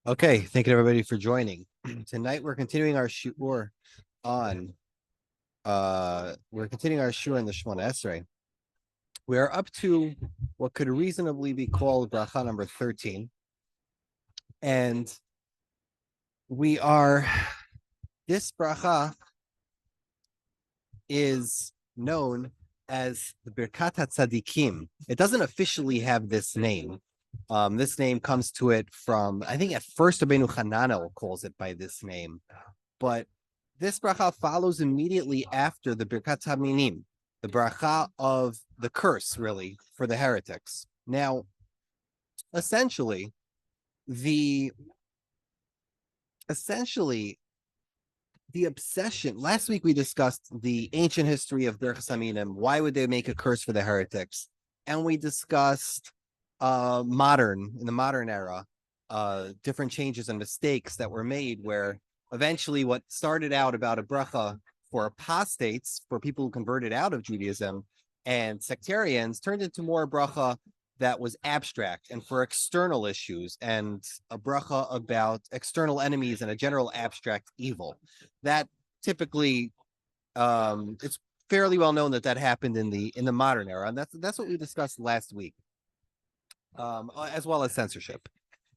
Okay, thank you everybody for joining. Tonight we're continuing our shiur on in the Shemona Esrei. We are up to what could reasonably be called bracha number 13. And this bracha is known as the Birkat Tzadikim. It doesn't officially have this name. This name comes to it from, I think at first Rabbeinu Hananel calls it by this name, but this bracha follows immediately after the Birkat Haminim, the bracha of the curse, really, for the heretics. Now, essentially, the obsession. Last week we discussed the ancient history of Birkat Haminim. Why would they make a curse for the heretics? And we discussed in the modern era, different changes and mistakes that were made where eventually what started out about a bracha for apostates, for people who converted out of Judaism and sectarians, turned into more bracha that was abstract and for external issues, and a bracha about external enemies and a general abstract evil. That typically, it's fairly well known that happened in the modern era, and that's what we discussed last week, as well as censorship.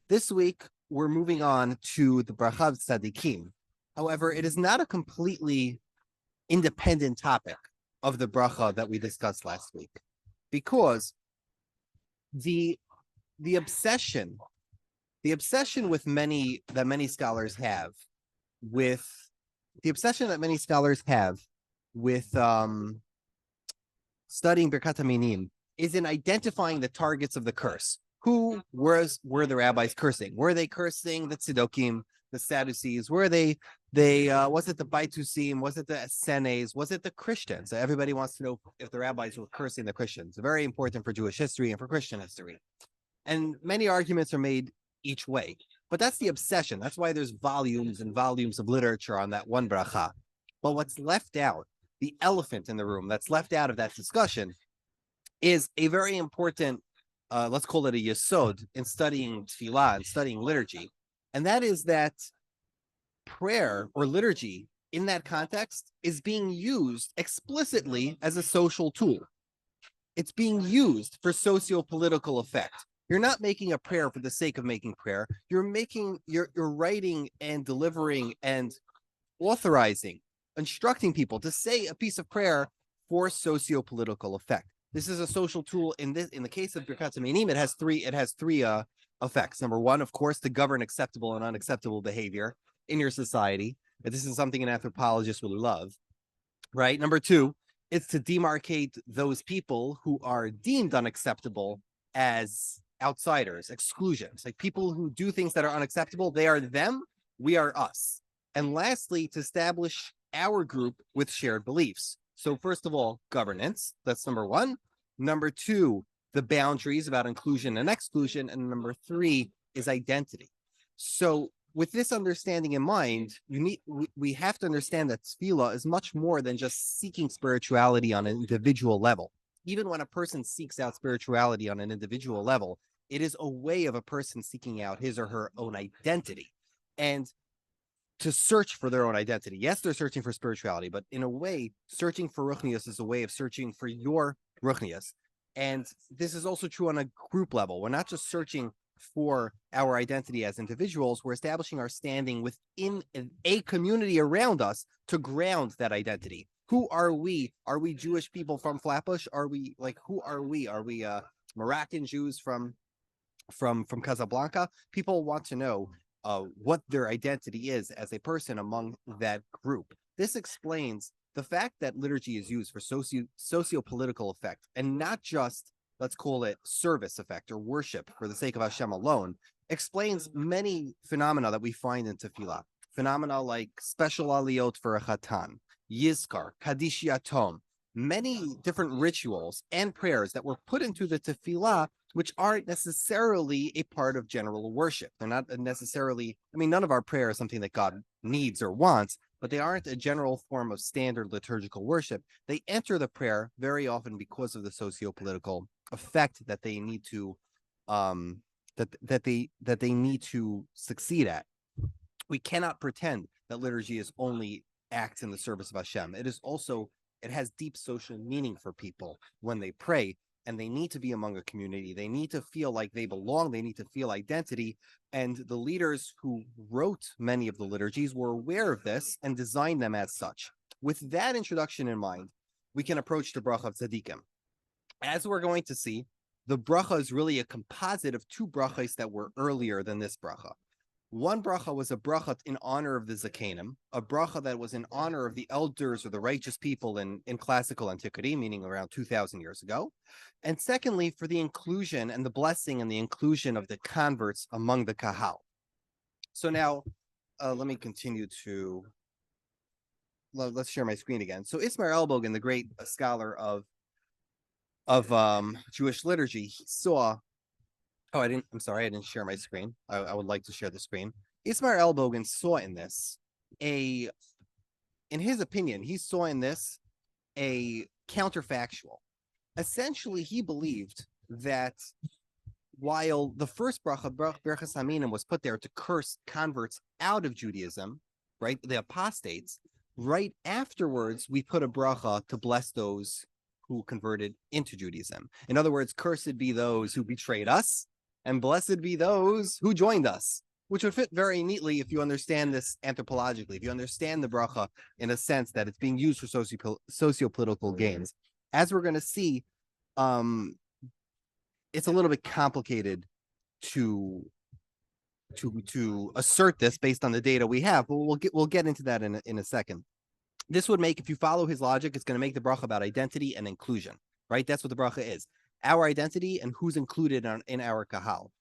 This week we're moving on to the bracha of Tzadikim. However, it is not a completely independent topic of the bracha that we discussed last week, because the obsession with many scholars have with studying Birkat Haminim is in identifying the targets of the curse. Who were the rabbis cursing? Were they cursing the Tzadikim, the Sadducees? Were they was it the Baitusim? Was it the Essenes? Was it the Christians? Everybody wants to know if the rabbis were cursing the Christians. Very important for Jewish history and for Christian history. And many arguments are made each way. But that's the obsession. That's why there's volumes and volumes of literature on that one bracha. But what's left out, the elephant in the room that's left out of that discussion, is a very important, let's call it a yesod, in studying tefillah and studying liturgy. And that is that prayer or liturgy in that context is being used explicitly as a social tool. It's being used for sociopolitical effect. You're not making a prayer for the sake of making prayer. You're writing and delivering and authorizing, instructing people to say a piece of prayer for sociopolitical effect. This is a social tool. In the case of Birkat Haminim, it has three effects. Number one, of course, to govern acceptable and unacceptable behavior in your society. This is something an anthropologist will love, right? Number two, it's to demarcate those people who are deemed unacceptable as outsiders, exclusions, like people who do things that are unacceptable. They are them, we are us. And lastly, to establish our group with shared beliefs. So first of all, governance, that's number one. Number two, the boundaries about inclusion and exclusion. And number three is identity. So with this understanding in mind, we have to understand that tefillah is much more than just seeking spirituality on an individual level. Even when a person seeks out spirituality on an individual level, it is a way of a person seeking out his or her own identity and to search for their own identity. Yes, they're searching for spirituality, but in a way, searching for ruchnius is a way of searching for your ruchnius. And this is also true on a group level. We're not just searching for our identity as individuals, we're establishing our standing within a community around us to ground that identity. Who are we? Are we Jewish people from Flatbush? Are we who are we? Are we Moroccan Jews from Casablanca? People want to know what their identity is as a person among that group. This explains the fact that liturgy is used for sociopolitical effect and not just, let's call it, service effect or worship for the sake of Hashem alone, explains many phenomena that we find in tefillah. Phenomena like special aliyot for a chatan, yizkar, kaddish yatom, many different rituals and prayers that were put into the tefillah, which aren't necessarily a part of general worship. They're not necessarily, none of our prayer is something that God needs or wants, but they aren't a general form of standard liturgical worship. They enter the prayer very often because of the socio-political effect that they need to that they need to succeed at. We cannot pretend that liturgy is only acts in the service of Hashem. It has deep social meaning for people when they pray, and they need to be among a community. They need to feel like they belong. They need to feel identity. And the leaders who wrote many of the liturgies were aware of this and designed them as such. With that introduction in mind, we can approach the Bracha of Tzadikim. As we're going to see, the Bracha is really a composite of two brachas that were earlier than this Bracha. One bracha was a bracha in honor of the Zakanim, a bracha that was in honor of the elders or the righteous people in classical antiquity, meaning around 2,000 years ago. And secondly, for the inclusion and the blessing and the inclusion of the converts among the Kahal. So now, let me continue to, let's share my screen again. So Ismail Elbogen, the great scholar of Jewish liturgy, he saw, I'm sorry, I didn't share my screen. I would like to share the screen. Ismail Elbogen saw in this in his opinion, he saw in this a counterfactual. Essentially, he believed that while the first bracha, Berachas Haminim, was put there to curse converts out of Judaism, right, the apostates, right afterwards, we put a bracha to bless those who converted into Judaism. In other words, cursed be those who betrayed us, and blessed be those who joined us, which would fit very neatly if you understand this anthropologically, if you understand the bracha in a sense that it's being used for sociopolitical gains. As we're going to see, it's a little bit complicated to assert this based on the data we have, but we'll get into that in a second. This would make, if you follow his logic, it's going to make the bracha about identity and inclusion, right? That's what the bracha is. Our identity and who's included in our kahal.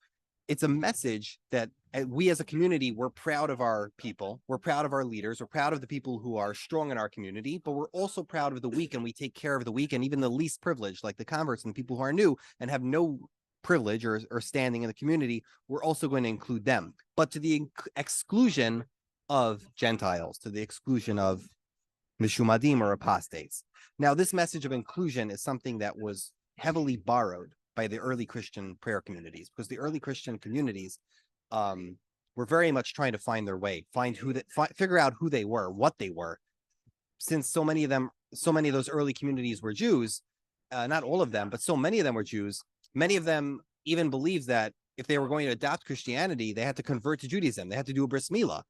It's a message that we as a community, we're proud of our people, we're proud of our leaders, we're proud of the people who are strong in our community, but we're also proud of the weak, and we take care of the weak and even the least privileged, like the converts and the people who are new and have no privilege or standing in the community. We're also going to include them, but to the exclusion of Gentiles, to the exclusion of Mishumadim or apostates. Now, this message of inclusion is something that was heavily borrowed by the early Christian prayer communities, because the early Christian communities were very much trying to find their way, figure out who they were, what they were. Since so many of those early communities were Jews, not all of them, but so many of them were Jews. Many of them even believed that if they were going to adopt Christianity, they had to convert to Judaism. They had to do a bris milah.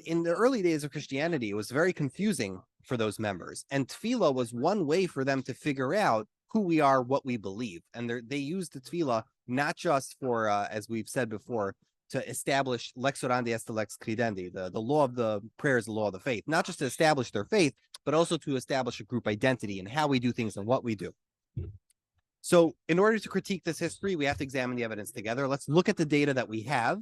In the early days of Christianity, it was very confusing for those members. And tefillah was one way for them to figure out who we are, what we believe. And they used the tefillah not just for, as we've said before, to establish lex orandi est lex credendi, the law of the prayer is the law of the faith, not just to establish their faith, but also to establish a group identity and how we do things and what we do. So in order to critique this history, we have to examine the evidence together. Let's look at the data that we have,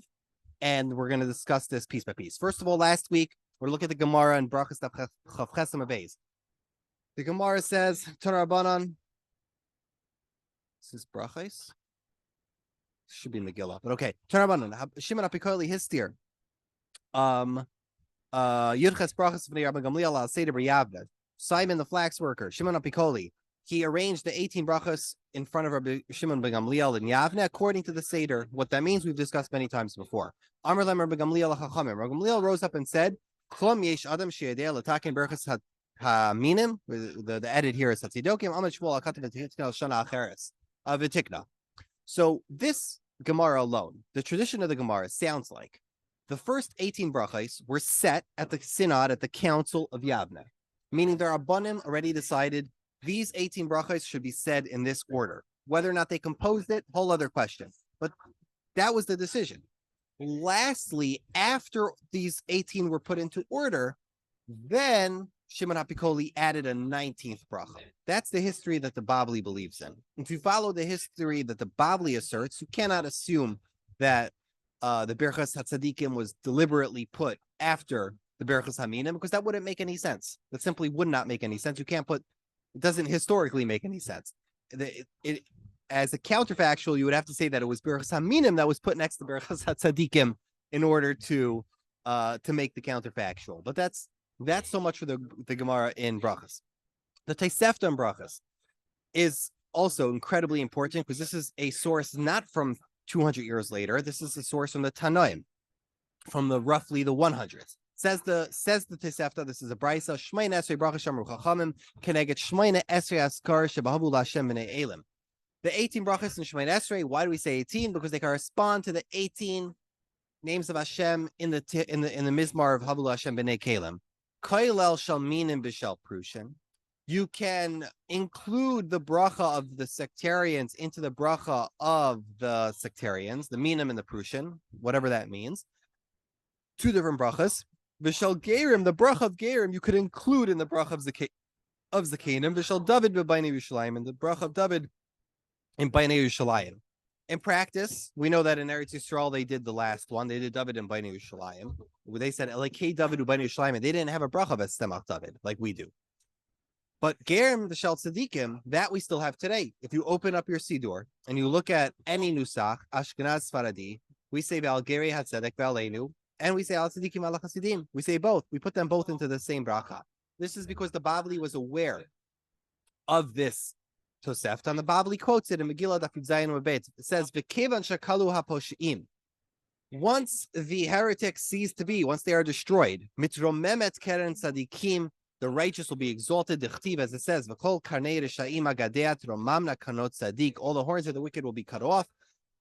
and we're going to discuss this piece by piece. First of all, last week, we're looking at the Gemara in Brachas Chav Chesem Abeis. The Gemara says, Tana Rabbanan, this is Brachas. Should be Megillah, but okay. Tana Rabbanan, Shimon Apikoli Histir. Yudches Brachas V'nei Rabban Gamliel Al Seder B'Yavne. Simon the flax worker, Shimon Apikoli. He arranged the 18 brachas in front of Rabbi Shimon ben Gamliel in Yavne according to the Seder. What that means, we've discussed many times before. Amar lem Rabbi Gamliel HaChachamim. Rabbi Gamliel rose up and said, Klom yesh adam she'yedei l'taken brachas ha'minim. The edit here is Tzadikim. Amar Shmuel HaKatav v'tikna shana acheres v'tikna. So this Gemara alone, the tradition of the Gemara sounds like the first 18 brachas were set at the synod, at the council of Yavne, meaning their Rabbanim already decided these 18 brachas should be said in this order. Whether or not they composed it, whole other question. But that was the decision. Lastly, after these 18 were put into order, then Shimon HaPikoli added a 19th bracha. That's the history that the Babli believes in. If you follow the history that the Babli asserts, you cannot assume that the Berachas HaTzadikim was deliberately put after the Berachas HaMinim, because that wouldn't make any sense. That simply would not make any sense. You can't put, it doesn't historically make any sense. As a counterfactual, you would have to say that it was Berachas HaMinim that was put next to Berachas HaTzadikim in order to make the counterfactual. But that's so much for the Gemara in Brachas. The Tosefta in Brachas is also incredibly important because this is a source not from 200 years later. This is the source from the Tanaim, from the roughly the 100s. Says the Tosefta, this is a brisa. Shmein esrei bracha shamru chachamim keneget shmein esrei askar shebahavu laHashem b'nei elim. The 18 brachas in Shmein Esrei. Why do we say 18? Because they correspond to the 18 names of Hashem in the Mizmar of Havu Hashem b'nei Kelim. Koilel shal minim b'shal prushin. You can include the bracha of the sectarians into the bracha of the sectarians, the minim and the prushin, whatever that means. Two different brachas. V'shal gerim, the bracha of gerim, you could include in the bracha of Zakanim. V'shal David b'bayne Yerushalayim, and the bracha of David in Bayne Yerushalayim. In practice, we know that in Eretz Yisrael they did the last one. They did David in Bayne Yerushalayim. They said Elokei David u'Bayne Yerushalayim, and they didn't have a bracha of Estemach David like we do. But Gerim, the Shel Tzadikim, that we still have today. If you open up your Siddur and you look at any Nusach, Ashkenaz Sfaradi, we say Ve'al Geri HaTzedek Ve'aleinu, and we say Al Tzadikim Al Chasidim. We say both. We put them both into the same bracha. This is because the Bavli was aware of this Tosefta, and the Bavli quotes it in Megillah Daf Yud Zayin Mabeit. It says, "V'kevan shakalu haposhiim." Once the heretics cease to be, once they are destroyed, mitromemet keren tzadikim, the righteous will be exalted. Dichtiv, as it says, "V'kol karnei reshaim agadea tromamna kanot tzadik." All the horns of the wicked will be cut off,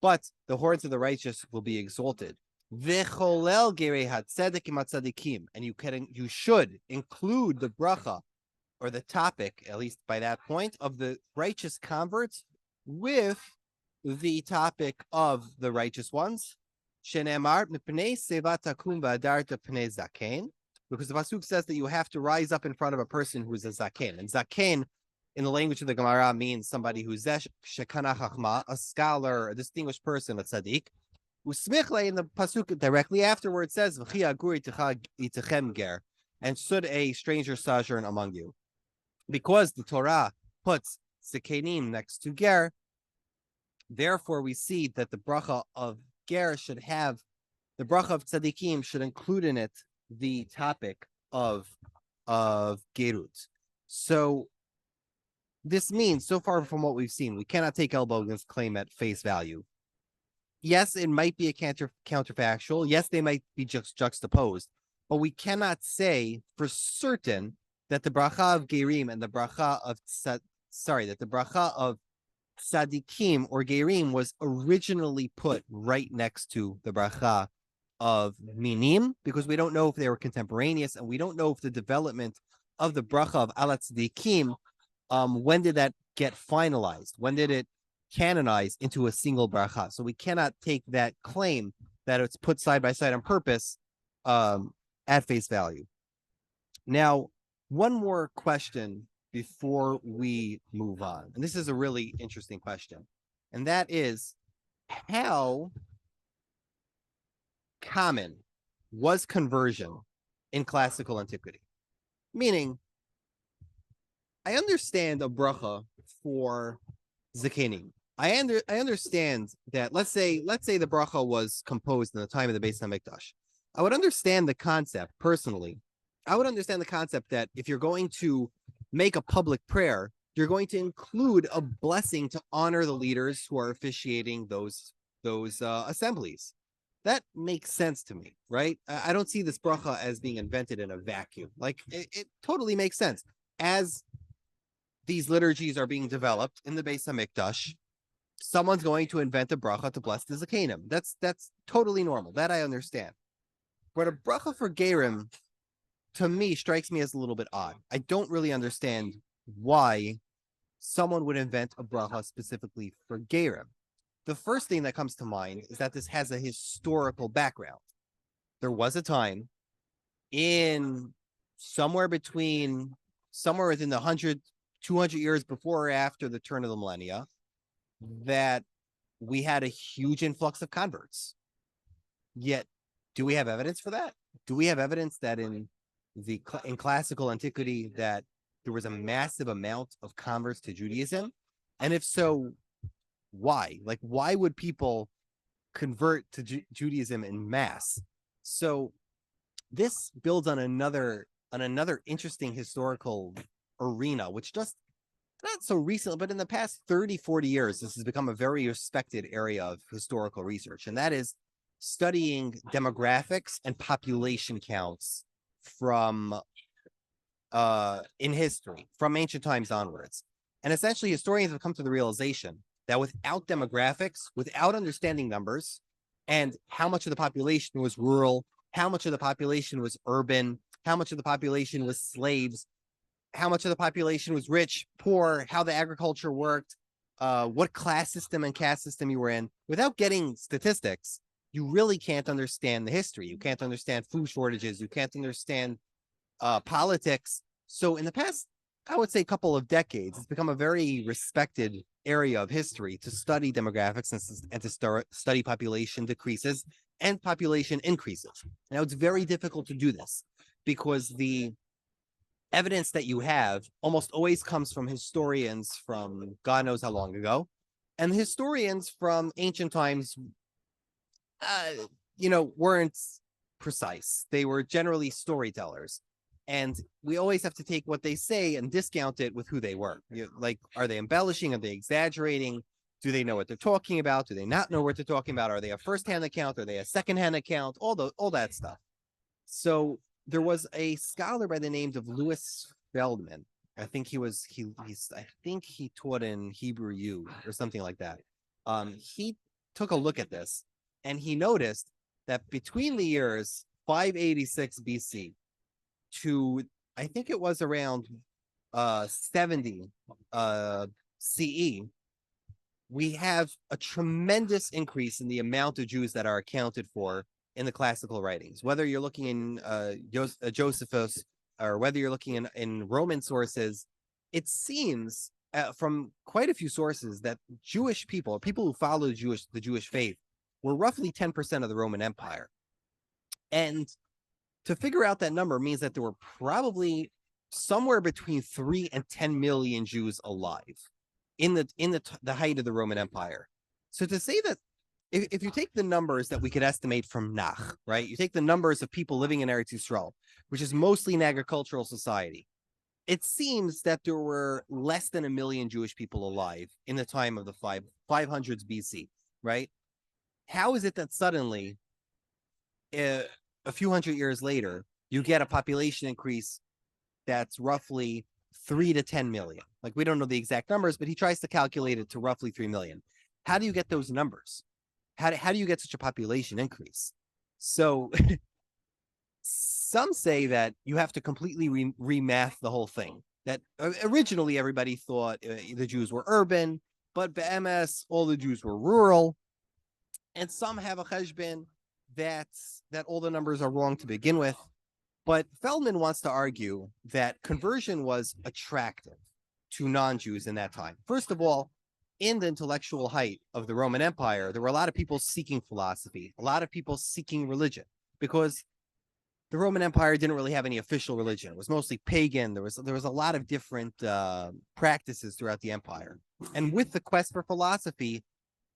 but the horns of the righteous will be exalted. V'cholel gerei hatzedek im hatzadikim, and you should include the bracha, or the topic, at least by that point, of the righteous converts with the topic of the righteous ones. Shenemar mipnei seva takum v'adarta pnei zaken, because the pasuk says that you have to rise up in front of a person who is a zaken. And zaken, in the language of the Gemara, means somebody who's shekana chachma, a scholar, a distinguished person, a tzaddik. Usmichle, in the pasuk directly afterwards, says v'chi aguri itechem ger, and should a stranger sojourn among you. Because the Torah puts Zakanim next to Ger, therefore we see that the bracha of Ger should have, the bracha of Tzadikim should include in it the topic of Gerut. So this means, so far from what we've seen, we cannot take El Bogan's claim at face value. Yes, it might be a counterfactual. Yes, they might be just juxtaposed, but we cannot say for certain that the bracha of Gerim and the bracha of Tzadikim or Gerim was originally put right next to the bracha of Minim, because we don't know if they were contemporaneous, and we don't know if the development of the bracha of Ala Tzadikim, when did that get finalized? When did it canonize into a single bracha? So we cannot take that claim that it's put side by side on purpose at face value. Now, one more question before we move on. And this is a really interesting question. And that is, how common was conversion in classical antiquity? Meaning, I understand a bracha for Zakanim. I understand that, let's say the bracha was composed in the time of the Beis HaMikdash. I would understand the concept personally. I would understand the concept that if you're going to make a public prayer, you're going to include a blessing to honor the leaders who are officiating those assemblies. That makes sense to me, right? I don't see this bracha as being invented in a vacuum. Like, it totally makes sense. As these liturgies are being developed in the Beis HaMikdash, someone's going to invent a bracha to bless the Zakanim. That's totally normal. That I understand. But a bracha for Gerim, to me, strikes me as a little bit odd. I don't really understand why someone would invent a bracha specifically for Gerim. The first thing that comes to mind is that this has a historical background. There was a time somewhere within the 100, 200 years before or after the turn of the millennia, that we had a huge influx of converts. Yet, do we have evidence for that? Do we have evidence that in classical antiquity that there was a massive amount of converts to Judaism? And if so, why? Like, why would people convert to Judaism in mass? So this builds on another interesting historical arena, which just not so recently, but in the past 30, 40 years, this has become a very respected area of historical research, and that is studying demographics and population counts from in history, from ancient times onwards. And essentially, historians have come to the realization that without demographics, without understanding numbers, and how much of the population was rural, how much of the population was urban, how much of the population was slaves, how much of the population was rich, poor, how the agriculture worked, what class system and caste system you were in. Without getting statistics, you really can't understand the history. You can't understand food shortages. You can't understand politics. So in the past, I would say couple of decades, it's become a very respected area of history to study demographics and to study population decreases and population increases. Now it's very difficult to do this because the evidence that you have almost always comes from historians from God knows how long ago, and the historians from ancient times, weren't precise. They were generally storytellers. And we always have to take what they say and discount it with who they were. Like, are they embellishing? Are they exaggerating? Do they know what they're talking about? Do they not know what they're talking about? Are they a first-hand account? Are they a second-hand account? All that stuff. So there was a scholar by the name of Louis Feldman. I think I think he taught in Hebrew U or something like that. He took a look at this and he noticed that between the years 586 BC to, I think it was around 70 CE, we have a tremendous increase in the amount of Jews that are accounted for in the classical writings. Whether you're looking in Josephus or whether you're looking in Roman sources, it seems from quite a few sources that Jewish people who follow the Jewish faith, were roughly 10% of the Roman Empire. And to figure out that number means that there were probably somewhere between 3 and 10 million Jews alive in the height of the Roman Empire. So to say that if you take the numbers that we could estimate from Nach, right? You take the numbers of people living in Eretz Yisrael, which is mostly an agricultural society. It seems that there were less than 1 million Jewish people alive in the time of the 500s BC, right? How is it that suddenly, a few hundred years later, you get a population increase that's roughly 3 to 10 million? Like, we don't know the exact numbers, but he tries to calculate it to roughly 3 million. How do you get those numbers? How do you get such a population increase? So some say that you have to completely remath the whole thing. That originally everybody thought the Jews were urban, but be'emes, all the Jews were rural. And some have a cheshbon that all the numbers are wrong to begin with. But Feldman wants to argue that conversion was attractive to non-Jews in that time. First of all, in the intellectual height of the Roman Empire, there were a lot of people seeking philosophy, a lot of people seeking religion, because the Roman Empire didn't really have any official religion. It was mostly pagan. There was a lot of different practices throughout the empire. And with the quest for philosophy,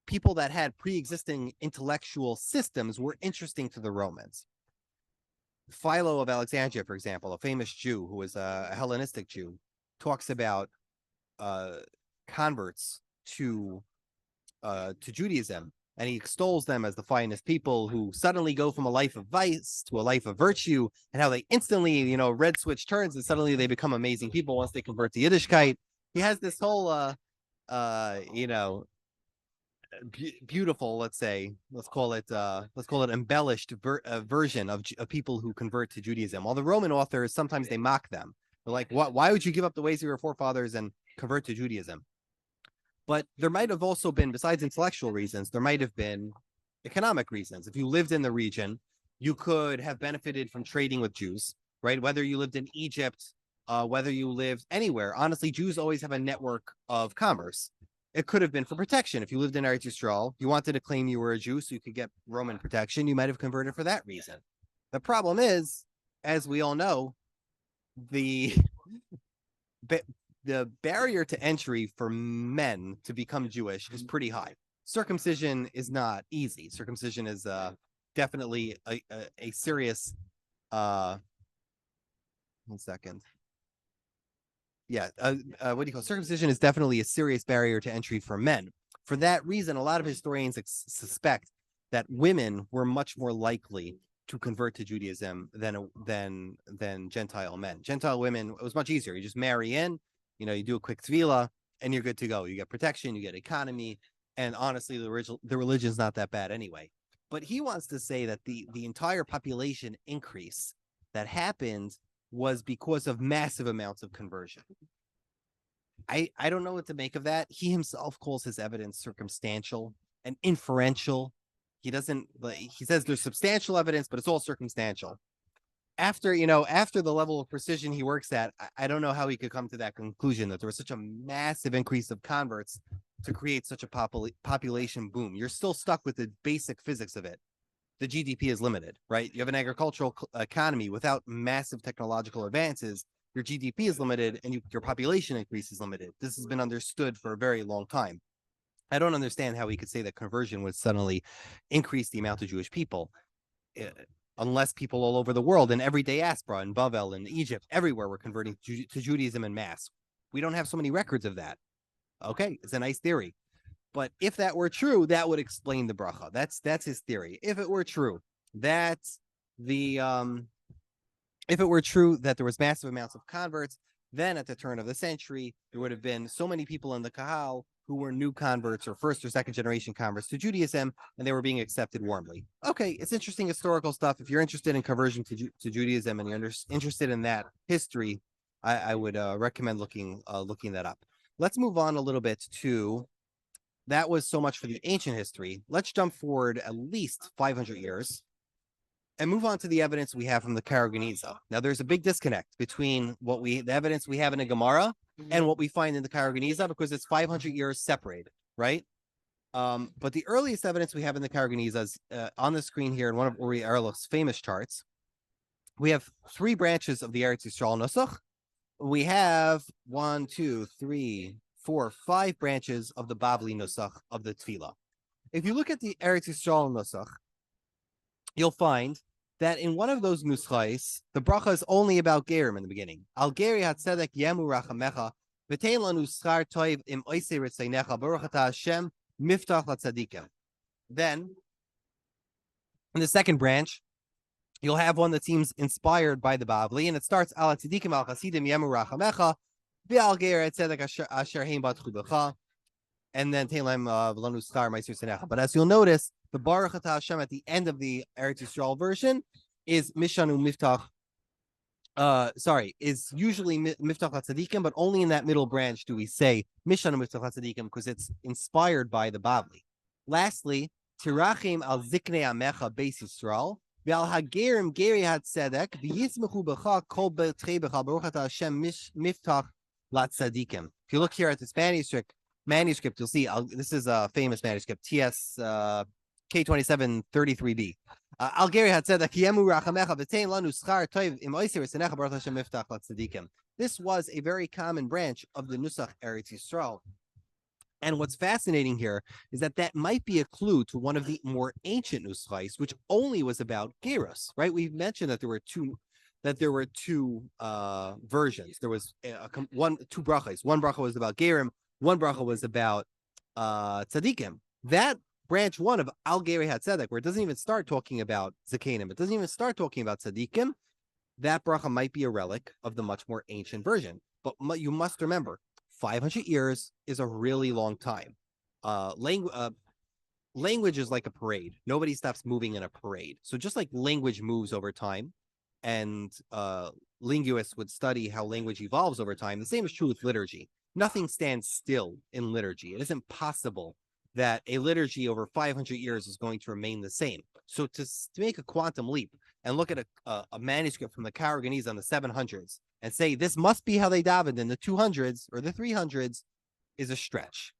people that had pre-existing intellectual systems were interesting to the Romans. Philo of Alexandria, for example, a famous Jew who was a Hellenistic Jew, talks about converts to Judaism, and he extols them as the finest people who suddenly go from a life of vice to a life of virtue, and how they instantly, red switch turns and suddenly they become amazing people once they convert to Yiddishkeit. He has this whole, beautiful, let's call it embellished version of people who convert to Judaism. While the Roman authors, sometimes they mock them. They're like, why would you give up the ways of your forefathers and convert to Judaism? But there might have also been, besides intellectual reasons, there might have been economic reasons. If you lived in the region, you could have benefited from trading with Jews, right? Whether you lived in Egypt, whether you lived anywhere. Honestly, Jews always have a network of commerce. It could have been for protection. If you lived in Eretz Yisrael, you wanted to claim you were a Jew so you could get Roman protection, you might have converted for that reason. The problem is, as we all know, the barrier to entry for men to become Jewish is pretty high. Circumcision is not easy. Circumcision is definitely a serious 1 second. what do you call it? Circumcision is definitely a serious barrier to entry for men. For that reason, a lot of historians suspect that women were much more likely to convert to Judaism than Gentile men. Gentile women, it was much easier. You just marry in, you do a quick tvila, and you're good to go. You get protection, you get economy, and honestly, the religion's not that bad anyway. But he wants to say that the entire population increase that happened was because of massive amounts of conversion. I don't know what to make of that. He himself calls his evidence circumstantial and inferential. He says there's substantial evidence, but it's all circumstantial. After the level of precision he works at, I don't know how he could come to that conclusion that there was such a massive increase of converts to create such a population boom. You're still stuck with the basic physics of it. The GDP is limited, right? You have an agricultural economy without massive technological advances. Your GDP is limited and your population increase is limited. This has been understood for a very long time. I don't understand how he could say that conversion would suddenly increase the amount of Jewish people, unless people all over the world in every diaspora in Bavel and Egypt, everywhere were converting to Judaism en masse. We don't have so many records of that. Okay, it's a nice theory. But if that were true, that would explain the bracha. That's his theory. If it were true that if it were true that there was massive amounts of converts, then at the turn of the century, there would have been so many people in the Kahal who were new converts or first or second generation converts to Judaism, and they were being accepted warmly. Okay, it's interesting historical stuff. If you're interested in conversion to Judaism and you're interested in that history, I would recommend looking that up. Let's move on a little bit to, that was so much for the ancient history. Let's jump forward at least 500 years and move on to the evidence we have from the Karageniza. Now, there's a big disconnect between the evidence we have in the Gemara and what we find in the Karageniza, because it's 500 years separated, right? But the earliest evidence we have in the Karageniza is on the screen here in one of Uri Erloch's famous charts. We have 3 branches of the Eretz Yisrael Nusach. We have 1, 2, 3, 4, 5 branches of the Bavli Nusach of the Tefillah. If you look at the Eretz Yisrael Nusach, you'll find that in one of those nuschais, the bracha is only about gerim in the beginning. Al geri hatzedek yemu rachamecha, v'tein lanu schar toiv im oisei ritzeinecha, baruch ata Hashem miftach latzadikim. Then, in the second branch, you'll have one that seems inspired by the Bavli, and it starts al tzadikim al chasidim yemu rachamecha, v'al geri hatzedek asher heim batchu b'cha, and then tein lanu schar meiser ritzeinecha. But as you'll notice, the Baruch Ata Hashem at the end of the Eretz Yisrael version is Mishanu Miftach. Is usually Miftach Tzadikim, but only in that middle branch do we say Mishanu Miftach Tzadikim, because it's inspired by the Bavli. Lastly, Tirachim al Ziknei Amecha Beis Yisrael, V'al Hagerim Geri Hatzedek, V'yismechu B'cha Kol B'trei B'cha Baruch Ata Hashem Miftach Latzadikim. If you look here at this manuscript, you'll see this is a famous manuscript, TS K2733b. Al Geri Hatzedek Yemu Rachamecha V'tein Lanu Schar Toiv Im Oisei Ritzeinecha Baruch Hashem Miftach Latzadikim. This was a very common branch of the Nusach Eretz Yisrael. And what's fascinating here is that might be a clue to one of the more ancient nuschais, which only was about gerus, right? We've mentioned that there were two versions. There was two brachas. One bracha was about gerim. One bracha was about tzadikim. That branch 1 of Al Geri Hatzedek, where it doesn't even start talking about Zakenim, it doesn't even start talking about Tzadikim, that bracha might be a relic of the much more ancient version. But you must remember, 500 years is a really long time. Language is like a parade. Nobody stops moving in a parade. So just like language moves over time, and linguists would study how language evolves over time, the same is true with liturgy. Nothing stands still in liturgy. It isn't possible that a liturgy over 500 years is going to remain the same. So to make a quantum leap and look at a manuscript from the Karageniza on the 700s and say this must be how they davened in the 200s or the 300s is a stretch.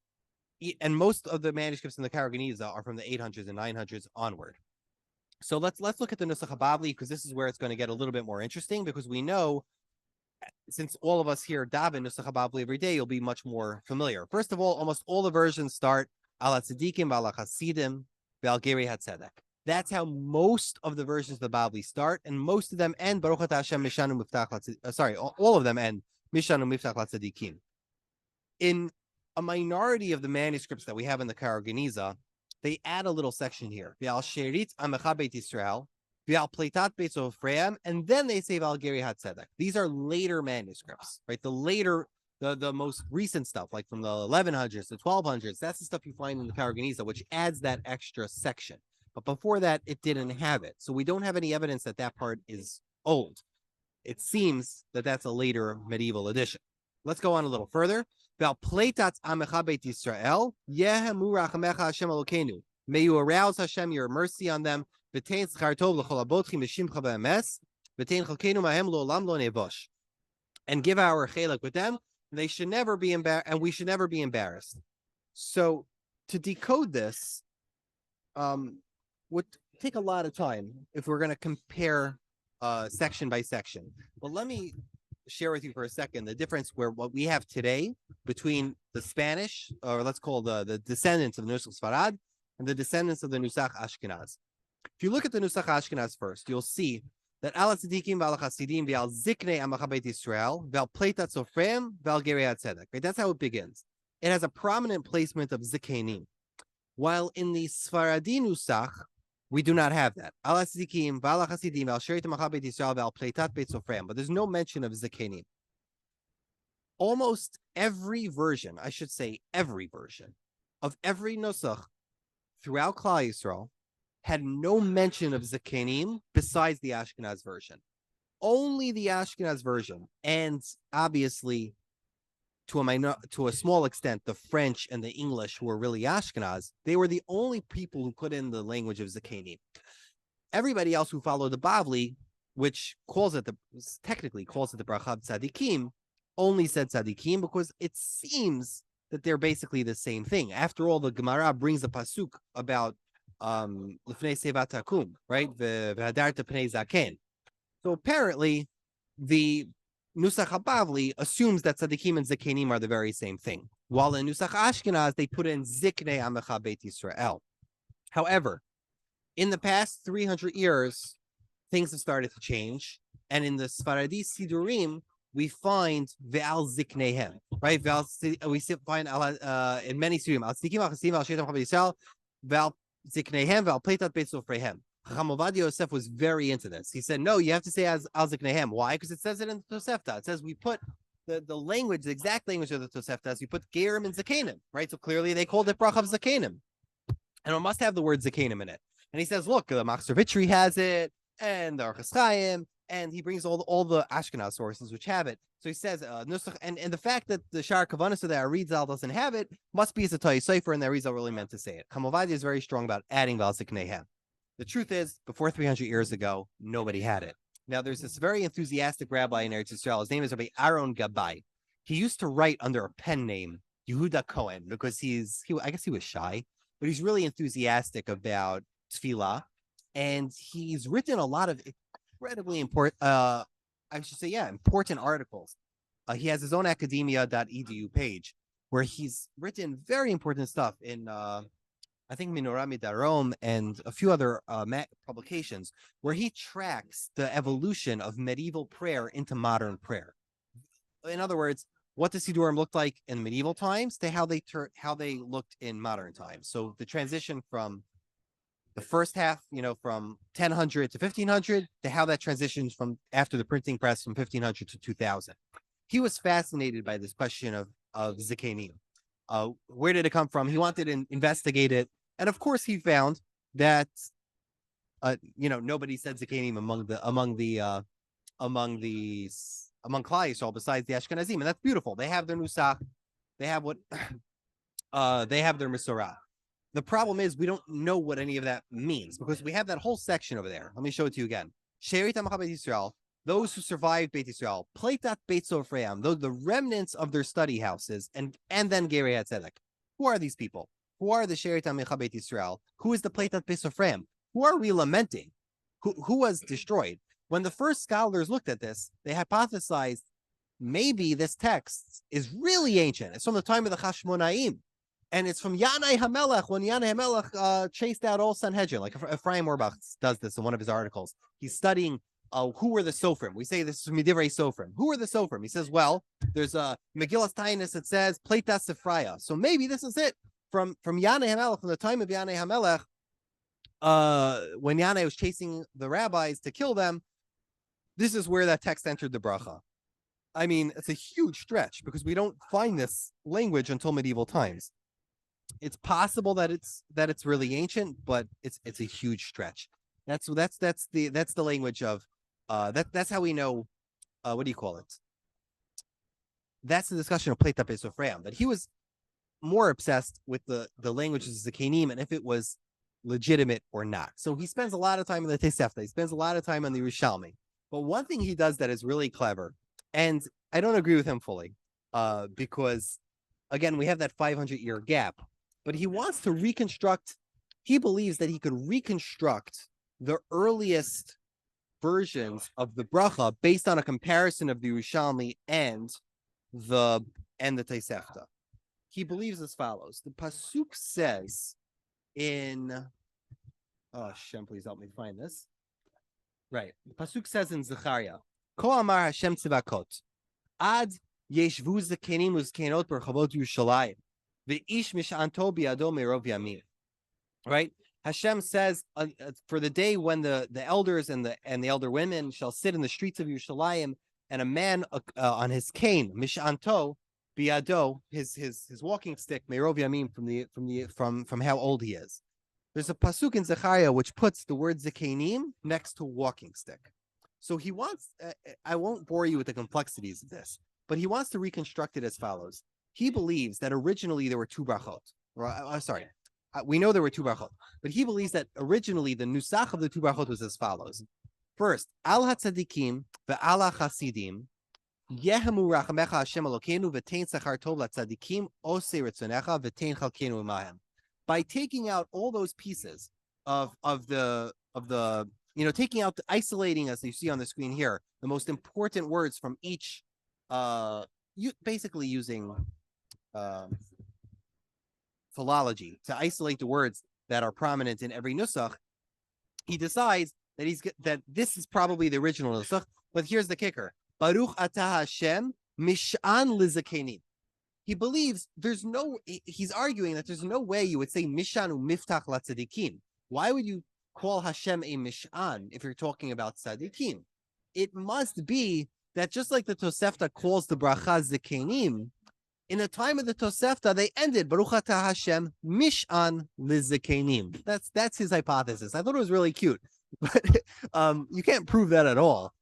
And most of the manuscripts in the Karageniza are from the 800s and 900s onward. So let's look at the Nusach HaBavli, because this is where it's going to get a little bit more interesting, because we know, since all of us here daven Nusach HaBavli every day, you'll be much more familiar. First of all, almost all the versions start Al Tzadikim, Al Chasidim, V'al Geri Hatzedek. That's how most of the versions of the Bavli start, and most of them end Baruch Ata Hashem Mishanu Miftach. All of them end Mishan u'miftach latzadikim. In a minority of the manuscripts that we have in the Karageniza, they add a little section here. V'al sherit amecha beit Yisrael, v'al pleitat beit Ephraim, and then they say v'al geri hatzedek. These are later manuscripts, right? The most recent stuff, like from the 1100s, the 1200s, that's the stuff you find in the Karageniza, which adds that extra section. But before that, it didn't have it. So we don't have any evidence that that part is old. It seems that that's a later medieval edition. Let's go on a little further. May you arouse Hashem your mercy on them. And give our chelak with them. They should never be embarrassed, and we should never be embarrassed. So to decode this would take a lot of time if we're going to compare section by section. Well, let me share with you for a second the difference where what we have today between the Spanish, or let's call the descendants of the Nusach Sfarad, and the descendants of the Nusach Ashkenaz. If you look at the Nusach Ashkenaz first, you'll see that al tzadikim v'al chasidim v'al ziknei amacha beit Yisrael v'al pleitat sofrem v'al gerei tzedek. Right, that's how it begins. It has a prominent placement of zikenim, while in the Sfaradi Nusach we do not have that. Al tzadikim v'al chasidim v'al sheret amacha beit Yisrael v'al pleitat beit sofrem, but there's no mention of zikenim. Almost every version, I should say every version of every Nusach throughout Klal Yisrael had no mention of Zakenim besides the Ashkenaz version. Only the Ashkenaz version, and obviously to a small extent, the French and the English who were really Ashkenaz, they were the only people who put in the language of Zakenim. Everybody else who followed the Bavli, which technically calls it the Beracha Tzadikim, only said Tzadikim because it seems that they're basically the same thing. After all, the Gemara brings a pasuk about L'fnei Seva Takum, right? V'hadarta Pnei Zaken. So apparently, the Nusach HaBavli assumes that Tzadikim and Zakenim are the very same thing. While in Nusach Ashkenaz, they put in Ziknei Amecha Beit Yisrael. However, in the past 300 years, things have started to change. And in the Sfaradi Sidurim, we find Ve'al Zikneihem, right? We find in many Sidurim, Al Tzadikim Al Chasim Al Shetam Chav Yisrael, Ve'al Zikneihem Ve'al Pleitat Beit Sofreihem. Chacham Ovadia Yosef was very into this. He said, no, you have to say as Al Zikneihem. Why? Because it says it in the Tosefta. It says we put the language, the exact language of the Tosefta, we put Gerim and Zakenim, right? So clearly they called it Brachav Zakenim. And it must have the word Zakenim in it. And he says, look, the Machzor Vitri has it, and the Orchos Chaim, and he brings all the Ashkenaz sources which have it. So he says, and the fact that the Shar Kavanas of the Arizal doesn't have it must be a Ta'i Sefer, and the Arizal really meant to say it. Chamovadia is very strong about adding Val Zikneihem. The truth is, before 300 years ago, nobody had it. Now, there's this very enthusiastic rabbi in Eretz Yisrael. His name is Rabbi Aaron Gabbai. He used to write under a pen name, Yehuda Cohen, because I guess he was shy, but he's really enthusiastic about tefillah, and he's written a lot of incredibly important, important articles. He has his own academia.edu page where he's written very important stuff in, I think, Menorah Midarom and a few other publications where he tracks the evolution of medieval prayer into modern prayer. In other words, what the Sidurim looked like in medieval times to how they looked in modern times. So the transition from the first half, from 1000 to 1500, to how that transitions from after the printing press from 1500 to 2000. He was fascinated by this question of Zakenim. Where did it come from? He wanted to investigate it. And of course, he found that, nobody said Zakenim among Klal Yisrael besides the Ashkenazim. And that's beautiful. They have their Nusach. They have they have their Mesorah. The problem is we don't know what any of that means because we have that whole section over there. Let me show it to you again. Sherit Amacha Beit Yisrael, those who survived Beit Yisrael, Pleitat Beit Sofreim, the remnants of their study houses, and then Gerei HaTzedek. Who are these people? Who are the Sherit Amacha Beit Yisrael? Who is the Pleitat Beit Sofreim? Who are we lamenting? Who was destroyed? When the first scholars looked at this, they hypothesized maybe this text is really ancient. It's from the time of the Chashmonaim. And it's from Yanai HaMelech, when Yanai HaMelech chased out all Sanhedrin, like Ephraim Orbach does this in one of his articles. He's studying who were the Sofrim? We say this is Midivrei Sofrim. Who are the Sofrim? He says, well, there's a Megillas Tainus that says Pleitas Sefraya. So maybe this is it from Yanei HaMelech, from the time of Yanei HaMelech, when Yanei was chasing the rabbis to kill them. This is where that text entered the bracha. I mean, it's a huge stretch because we don't find this language until medieval times. It's possible that it's really ancient, but it's a huge stretch. That's the language of that's how we know what do you call it? That's the discussion of Pleta Pesofreim, that he was more obsessed with the languages of the Zakanim and if it was legitimate or not. So he spends a lot of time in the Tosefta. He spends a lot of time on the Yerushalmi. But one thing he does that is really clever, and I don't agree with him fully, because, again, we have that 500-year gap, but he wants to reconstruct, he believes that he could reconstruct the earliest versions of the bracha based on a comparison of the Yerushalmi and the Tosefta. He believes as follows. The Pasuk says in, oh, Hashem, please help me find this. Right. The Pasuk says in Zechariah, Ko amar Hashem tzivakot, ad yeshvu zakenim uzkenot berchavot Yerushalayim, ve'ish mishanto biado merov yamin. Right? Hashem says, for the day when the elders and the elder women shall sit in the streets of Yerushalayim, and a man on his cane, mishanto biado, his walking stick, merov yamin, from how old he is. There's a pasuk in Zechariah which puts the word zakenim next to walking stick. So he wants, I won't bore you with the complexities of this, but he wants to reconstruct it as follows. He believes that originally there were two brachot. We know there were two brachot, but he believes that originally the nusach of the two brachot was as follows. First, al ha-tzadikim ve'al ha-chasidim yehemu rachamecha Hashem Elokeinu v'tein sachar tov la-tzadikim osei retzonecha v'tein chalkenu imahem. By taking out all those pieces of the taking out, isolating, as you see on the screen here, the most important words from each, basically using philology to isolate the words that are prominent in every nusach, he decides that this is probably the original nusach. But here's the kicker: Baruch atah Hashem mishan lizakenim. He believes he's arguing that there's no way you would say Mishan u'miftach la-tzadikim. Why would you call Hashem a Mishan if you're talking about tzadikim? It must be that just like the Tosefta calls the bracha zakenim, in the time of the Tosefta, they ended Baruch atah Hashem Mishan lizakenim. That's his hypothesis. I thought it was really cute, but you can't prove that at all.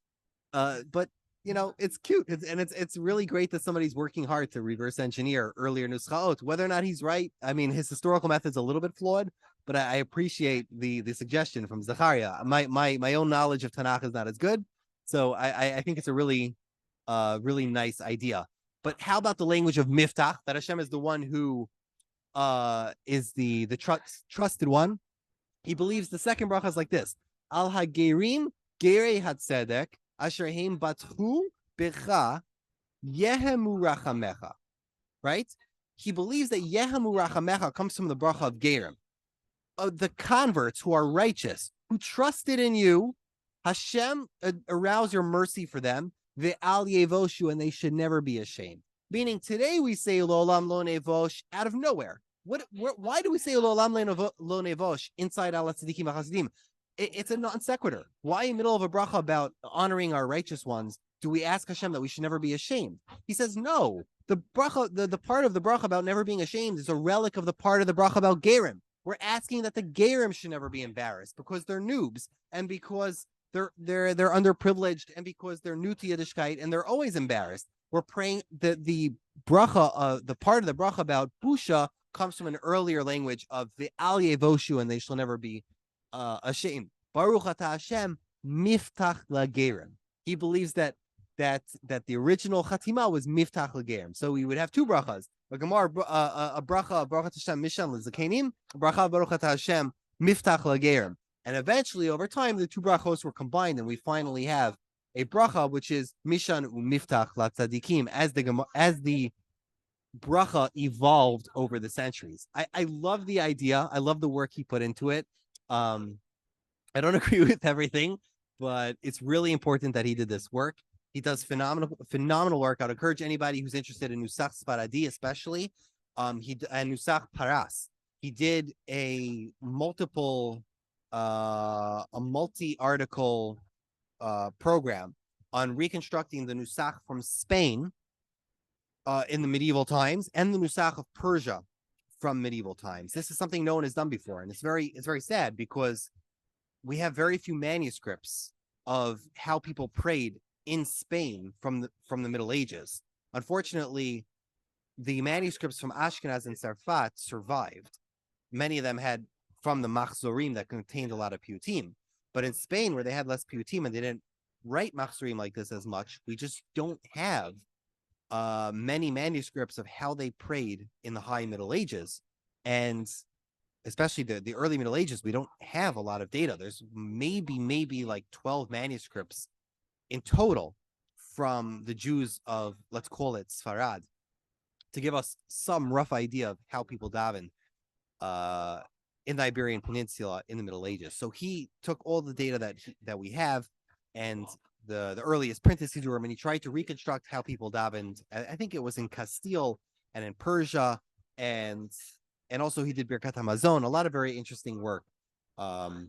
But it's cute, it's really great that somebody's working hard to reverse engineer earlier nuschaot. Whether or not he's right, I mean, his historical method's a little bit flawed, but I appreciate the suggestion from Zechariah. My own knowledge of Tanakh is not as good, so I think it's a really nice idea. But how about the language of miftach, that Hashem is the one who is the trusted one? He believes the second bracha is like this: Al hagerim gerei hatzedek asher heim bathu becha yehemu rachamecha. Right? He believes that yehemu rachamecha comes from the bracha of gerim. The converts who are righteous, who trusted in you, Hashem, arouse your mercy for them, ve'al yevoshu, and they should never be ashamed. Meaning today we say lo'olam lo nevosh out of nowhere. Why do we say lo'olam lo nevosh inside al tzadikim v'chasidim? It's a non sequitur. Why in the middle of a bracha about honoring our righteous ones do we ask Hashem that we should never be ashamed? He says no. The bracha, the part of the bracha about never being ashamed is a relic of the part of the bracha about gerim. We're asking that the gerim should never be embarrassed because they're noobs and because they're underprivileged and because they're new to Yiddishkeit and they're always embarrassed. We're praying that the bracha, the part of the bracha about busha comes from an earlier language of the al yevoshu, and they shall never be ashamed. Baruch atah Hashem miftach lagerim. He believes that the original chatima was miftach lagerim. So we would have two brachas: a bracha baruch atah Hashem mishan lezakenim, a bracha baruch atah Hashem miftach lagerim. And eventually, over time, the two brachos were combined, and we finally have a bracha which is mishan u'miftach latzadikim, as the bracha evolved over the centuries. I love the idea. I love the work he put into it. I don't agree with everything, but it's really important that he did this work. He does phenomenal work. I'd encourage anybody who's interested in Nusach Sfaradi, especially, and Nusach Paras. He did a multi-article program on reconstructing the Nusach from Spain in the medieval times and the Nusach of Persia from medieval times. This is something no one has done before, and it's very sad because we have very few manuscripts of how people prayed in Spain from the Middle Ages. Unfortunately, the manuscripts from Ashkenaz and Sarfat survived. Many of them had from the Machzorim that contained a lot of piyutim. But in Spain, where they had less piyutim and they didn't write Machzorim like this as much, we just don't have many manuscripts of how they prayed in the High Middle Ages. And especially the early Middle Ages, we don't have a lot of data. There's maybe like 12 manuscripts in total from the Jews of, let's call it Sfarad, to give us some rough idea of how people daven in the Iberian Peninsula in the Middle Ages. So he took all the data that we have and the earliest printed Sidurim, and he tried to reconstruct how people davened. I think it was in Castile and in Persia, and also he did Birkat Hamazon, a lot of very interesting work on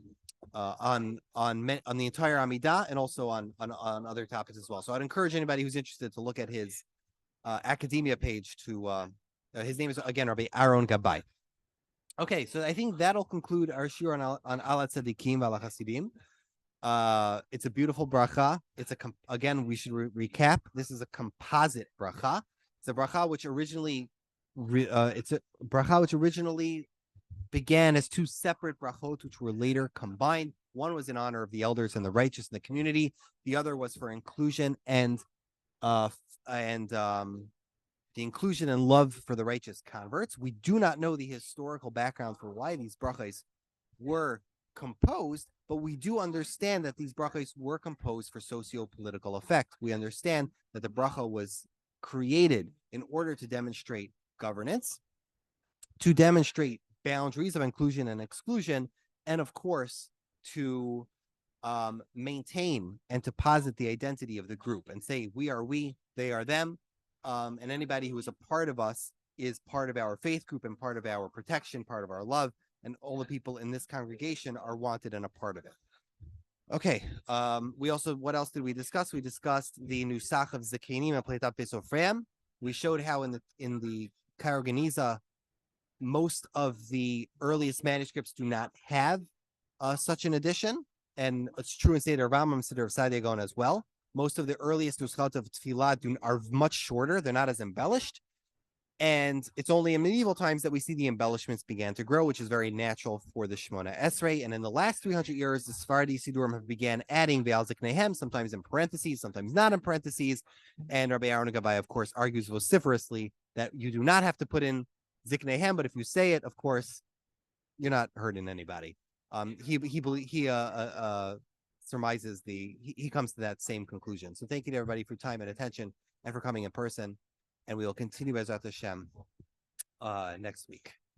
the entire Amidah and also on other topics as well. So I'd encourage anybody who's interested to look at his academia page. His name is again Rabbi Aaron Gabay. Okay, so I think that'll conclude our shiur on Ala Tzadikim Vala Hasidim. It's a beautiful bracha. Again, we should recap. This is a composite bracha. It's a bracha which originally began as two separate brachot, which were later combined. One was in honor of the elders and the righteous in the community. The other was for inclusion and the inclusion and love for the righteous converts. We do not know the historical background for why these brachos were composed, but we do understand that these brachos were composed for socio-political effect. We understand that the bracha was created in order to demonstrate governance, to demonstrate boundaries of inclusion and exclusion, and of course, to maintain and to posit the identity of the group and say, we are we, they are them, and anybody who is a part of us is part of our faith group and part of our protection, part of our love, and all the people in this congregation are wanted and a part of it. Okay, what else did we discuss? We discussed the Nusach of Zekenim and Pleitat Besofreim. We showed how in the Cairo Geniza, most of the earliest manuscripts do not have such an edition, and it's true in Seder Rambam, Seder of Sadiagon as well. Most of the earliest Nuschot of Tfilah are much shorter. They're not as embellished. And it's only in medieval times that we see the embellishments began to grow, which is very natural for the Shemona Esrei. And in the last 300 years, the Sephardi Sidurim have began adding Ve'al Ziknehem, sometimes in parentheses, sometimes not in parentheses. And Rabbi Aaron Gabay, of course, argues vociferously that you do not have to put in Ziknehem, but if you say it, of course, you're not hurting anybody. He surmises he comes to that same conclusion. So thank you to everybody for your time and attention and for coming in person. And we will continue as Hashem next week.